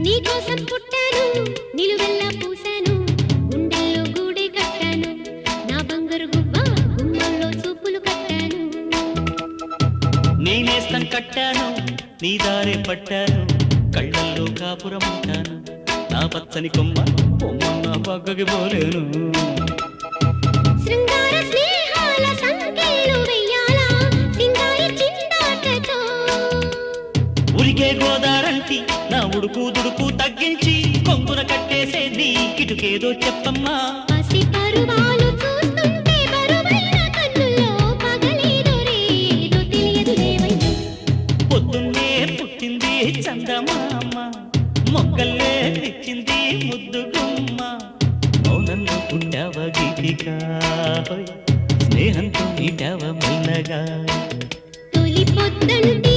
నీకోసం పుట్టాను నిలువెల్లా పూసాను గుండెల్లో గూడే కట్టాను నా బంగారు గువ్వ గుమ్మల్లో చూపులు కట్టాను నేనేస్తం కట్టాను నీ దారే పట్టాను కళ్ళల్లో కాపురం ఉంటాను నా పచ్చని కొమ్మ కొమ్మ పక్కకి పోలేను శృంగార స్నేహాల సంకేలు వెయ్యాలా సింగారి చిందాటతో ఉరికే గోదారంటి నా ఉడుకు దుడుకు తగ్గించి కొంగున కట్టేసేది కిటుకేదో చెప్పమ్మా పసి పరువాలు చూస్తుంటే బరువైన కన్నుల్లో పగలేదో రేదో తెలియదు లేవయ్యా పొద్దున్నే పుట్టింది చందమామ మొక్కల్లే తెచ్చింది ముద్దు గుమ్మ మౌనంలో పుట్టావ గీతిగా స్నేహంతో నీటావ మెల్లగా తొలి పొద్దంటి